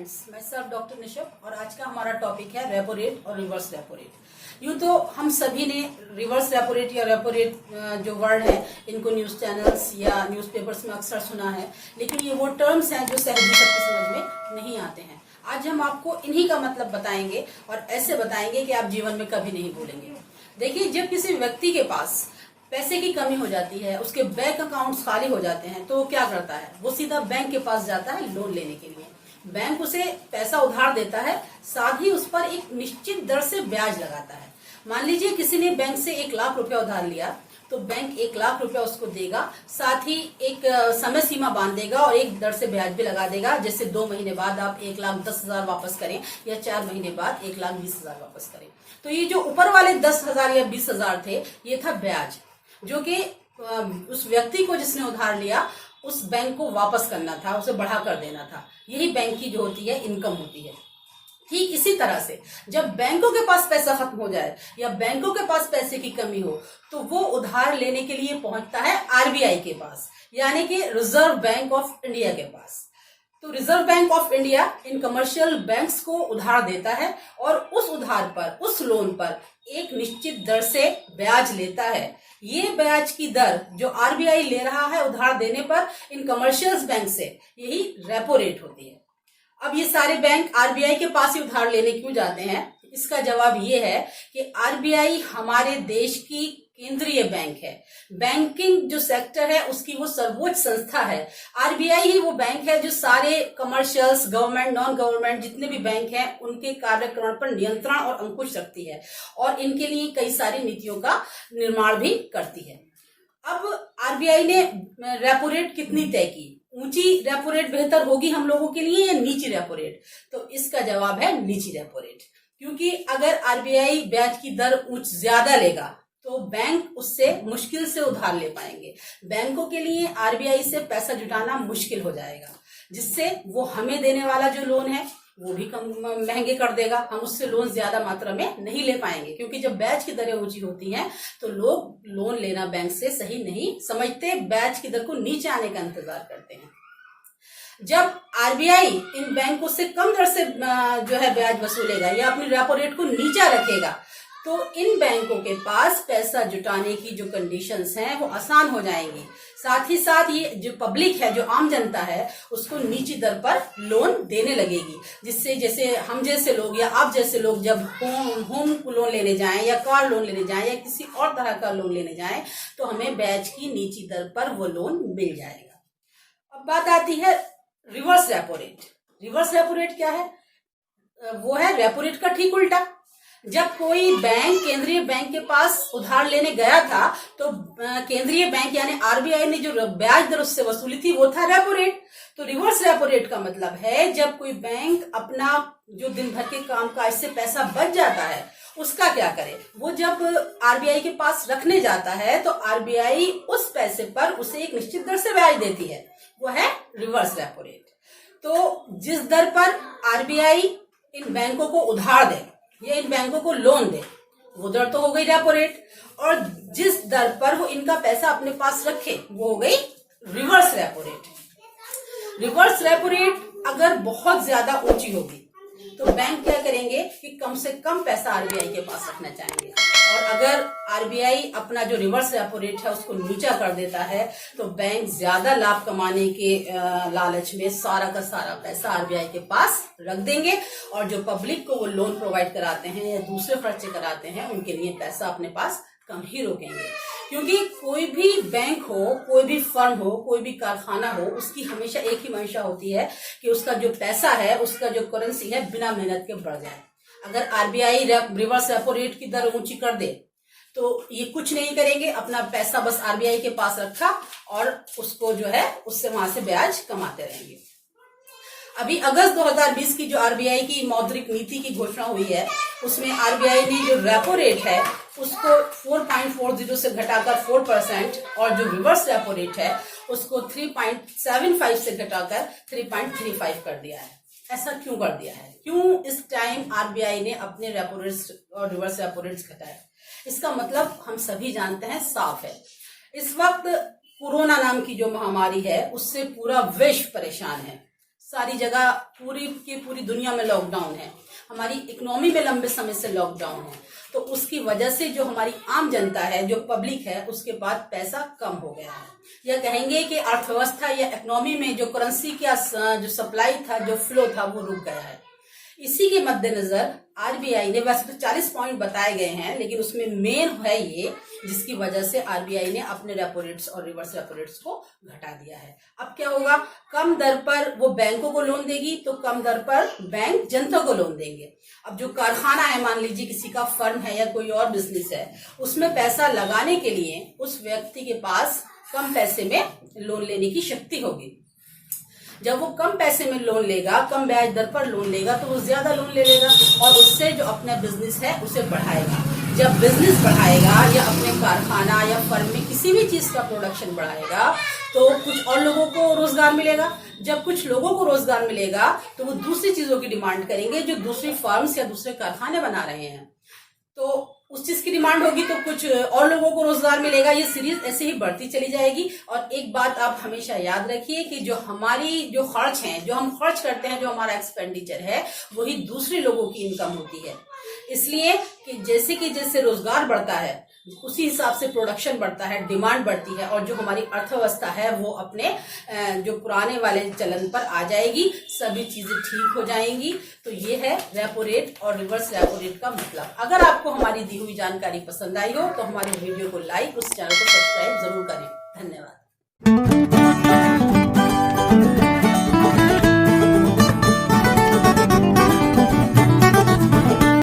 Friends, मैं सब doctor निशब और आज का हमारा टॉपिक है रेपो रेट और रिवर्स रेपो रेट। यूँ तो हम सभी ने रिवर्स रेपो रेट या रेपो रेट जो वर्ड है इनको न्यूज़ चैनल्स या न्यूज़पेपर्स में अक्सर सुना है, लेकिन ये वो टर्म्स हैं जो सहज सबकी समझ में नहीं आते हैं। आज हम आपको इन्हीं का मतलब बताएंगे और ऐसे बताएंगे कि आप जीवन में कभी नहीं भूलेंगे। देखिए, जब किसी व्यक्ति के पास पैसे की कमी हो जाती है, उसके बैंक अकाउंट्स खाली हो जाते हैं, तो वो क्या करता है? वो सीधा बैंक के पास जाता है लोन लेने के लिए। बैंक उसे पैसा उधार देता है, साथ ही उस पर एक निश्चित दर से ब्याज लगाता है। मान लीजिए किसी ने बैंक से 1 लाख रुपया उधार लिया, तो बैंक 1 लाख रुपया उसको देगा, साथ ही एक समय सीमा बांध देगा और एक दर से ब्याज भी लगा देगा। जैसे 2 महीने बाद आप 1,10,000 वापस करें या 4 महीने बाद 1,20,000 वापस करें। तो ये जो ऊपर वाले 10,000 या 20,000 थे, ये था ब्याज, जो कि उस व्यक्ति को जिसने उधार लिया उस बैंक को वापस करना था, उसे बढ़ा कर देना था। यही बैंक की जो होती है इनकम होती है। ठीक इसी तरह से जब बैंकों के पास पैसा खत्म हो जाए या बैंकों के पास पैसे की कमी हो, तो वो उधार लेने के लिए पहुंचता है आरबीआई के पास, यानी कि रिजर्व बैंक ऑफ इंडिया के पास। तो reserve bank of India in commercial banks को उधार देता है और उस उधार पर, उस लोन पर एक निश्चित दर से ब्याज लेता है। ये ब्याज की दर जो आरबीआई ले रहा है उधार देने पर इन कमर्शियल बैंक से, यही रेपो रेट होती है। अब ये सारे बैंक आरबीआई के पास ही उधार लेने क्यों जाते हैं? इसका जवाब ये है कि आरबीआई हमारे देश की केंद्रीय बैंक है। बैंकिंग जो सेक्टर है उसकी वो सर्वोच्च संस्था है। आरबीआई ही वो बैंक है जो सारे कमर्शियल्स, गवर्नमेंट, नॉन गवर्नमेंट जितने भी बैंक हैं उनके कार्यक्रम पर नियंत्रण और अंकुश रखती है और इनके लिए कई सारी नीतियों का निर्माण भी करती है। अब आरबीआई ने रेपो रेट कितनी तय की? ऊंची रेपो रेट बेहतर होगी हम लोगों के लिए या नीची रेपो रेट? तो इसका जवाब है नीची रेपो रेट, क्योंकि अगर आरबीआई ब्याज की दर ज्यादा लेगा तो बैंक उससे मुश्किल से उधार ले पाएंगे। बैंकों के लिए आरबीआई से पैसा जुटाना मुश्किल हो जाएगा, जिससे वो हमें देने वाला जो लोन है वो भी कम महंगे कर देगा। हम उससे लोन ज्यादा मात्रा में नहीं ले पाएंगे, क्योंकि जब ब्याज की दरें ऊंची होती हैं तो लोग लोन लेना बैंक से सही नहीं समझते, ब्याज की दर को नीचे आने का इंतजार करते हैं। जब आरबीआई इन बैंकों से कम दर से जो है ब्याज वसूलेगा या अपनी रेपो रेट को नीचा रखेगा, तो इन बैंकों के पास पैसा जुटाने की जो कंडीशंस हैं वो आसान हो जाएंगी। साथ ही साथ ये जो पब्लिक है, जो आम जनता है, उसको नीची दर पर लोन देने लगेगी, जिससे जैसे हम जैसे लोग या आप जैसे लोग जब होम लोन लेने जाएं या कार लोन लेने जाएं या किसी और तरह का लोन लेने जाएं, तो हमें ब्याज की नीची दर पर वो लोन मिल जाएगा। अब बात आती है reverse repo rate. Reverse repo rate क्या है? वो है रेपो रेट का ठीक उल्टा। जब कोई बैंक केंद्रीय बैंक के पास उधार लेने गया था, तो केंद्रीय बैंक यानी आरबीआई ने जो ब्याज दर उससे वसूली थी वो था रेपो रेट। तो रिवर्स रेपो रेट का मतलब है जब कोई बैंक अपना जो दिन भर के काम काज से पैसा बच जाता है उसका क्या करे? वो जब आरबीआई के पास रखने जाता है तो आरबीआई उस पैसे पर उसे एक निश्चित दर से ब्याज देती है, वो है रिवर्स रेपो रेट। तो जिस दर पर आरबीआई इन बैंकों को उधार दे या इन बैंकों को लोन दे, वो दर तो हो गई रेपो रेट, और जिस दर पर वो इनका पैसा अपने पास रखे वो हो गई reverse repo rate. Reverse repo rate अगर बहुत ज्यादा ऊंची होगी तो बैंक क्या करेंगे कि कम से कम पैसा आरबीआई के पास रखना चाहेंगे, और अगर आरबीआई अपना जो रिवर्स रेपो रेट है उसको नीचा कर देता है तो बैंक ज्यादा लाभ कमाने के लालच में सारा का सारा पैसा आरबीआई के पास रख देंगे, और जो पब्लिक को वो लोन प्रोवाइड कराते हैं या दूसरे खर्चे कराते हैं उनके लिए पैसा अपने पास कम ही रोकेंगे। क्योंकि कोई भी बैंक हो, कोई भी फर्म हो, कोई भी कारखाना हो, उसकी हमेशा एक ही मंशा होती है कि उसका जो पैसा है, उसका जो करेंसी है, बिना मेहनत के बढ़ जाए। अगर आरबीआई रिवर्स रेपो रेट की दर ऊंची कर दे तो ये कुछ नहीं करेंगे, अपना पैसा बस आरबीआई के पास रखा और उसको जो है उससे वहां से ब्याज कमाते रहेंगे। अभी अगस्त 2020 की जो आरबीआई की मौद्रिक नीति की घोषणा हुई है, उसमें आरबीआई ने जो रेपो रेट है उसको 4.40 से घटाकर 4% और जो रिवर्स रेपो रेट है उसको 3.75 से घटाकर 3.35 कर दिया है। ऐसा क्यों कर दिया है? क्यों इस टाइम आरबीआई ने अपने रेपो रेट्स और रिवर्स रेपो रेट्स घटाए? इसका मतलब हम सभी जानते हैं, साफ है। इस वक्त कोरोना नाम की जो महामारी है उससे पूरा विश्व परेशान है। सारी जगह पूरी की पूरी दुनिया में लॉकडाउन है, हमारी इकोनॉमी में लंबे समय से लॉकडाउन है, तो उसकी वजह से जो हमारी आम जनता है, जो पब्लिक है, उसके पास पैसा कम हो गया है। या कहेंगे कि अर्थव्यवस्था या इकोनॉमी में जो करेंसी का जो सप्लाई था, जो फ्लो था, वो रुक गया है। इसी के मद्देनजर आरबीआई ने, वैसे तो 40 पॉइंट बताए गए हैं, लेकिन उसमें मेन है ये, जिसकी वजह से आरबीआई ने अपने रेपो रेट्स और रिवर्स रेपो रेट्स को घटा दिया है। अब क्या होगा, कम दर पर वो बैंकों को लोन देगी, तो कम दर पर बैंक जनता को लोन देंगे। अब जो कारखाना है, मान लीजिए किसी का फर्म है या कोई और बिजनेस है, उसमें पैसा लगाने के लिए उस व्यक्ति के पास कम पैसे में लोन लेने की शक्ति होगी। जब वो कम पैसे में लोन लेगा, कम ब्याज दर पर लोन लेगा, तो वो ज्यादा लोन ले लेगा और उससे जो अपना बिजनेस है उसे बढ़ाएगा। जब बिजनेस बढ़ाएगा या अपने कारखाना या फर्म में किसी भी चीज का प्रोडक्शन बढ़ाएगा, तो कुछ और लोगों को रोजगार मिलेगा। जब कुछ लोगों को रोजगार मिलेगा, तो वो दूसरी चीजों की डिमांड करेंगे जो दूसरी फर्म्स या दूसरे कारखाने बना रहे हैं, तो उस चीज की डिमांड होगी, तो कुछ और लोगों को रोजगार मिलेगा। ये सीरीज ऐसे ही बढ़ती चली जाएगी। और एक बात आप हमेशा याद रखिए कि जो हमारी जो खर्च हैं, जो हम खर्च करते हैं, जो हमारा एक्सपेंडिचर है, वही दूसरे लोगों की इनकम होती है। इसलिए कि जैसे रोजगार बढ़ता है, उसी हिसाब से प्रोडक्शन बढ़ता है, डिमांड बढ़ती है, और जो हमारी अर्थव्यवस्था है वो अपने जो पुराने वाले चलन पर आ जाएगी, सभी चीजें ठीक हो जाएंगी। तो ये है रेपो रेट और रिवर्स रेपो रेट का मतलब। अगर आपको हमारी दी हुई जानकारी पसंद आई हो तो हमारे वीडियो को लाइक, उस चैनल को सब्सक्राइब जरूर करें। धन्यवाद।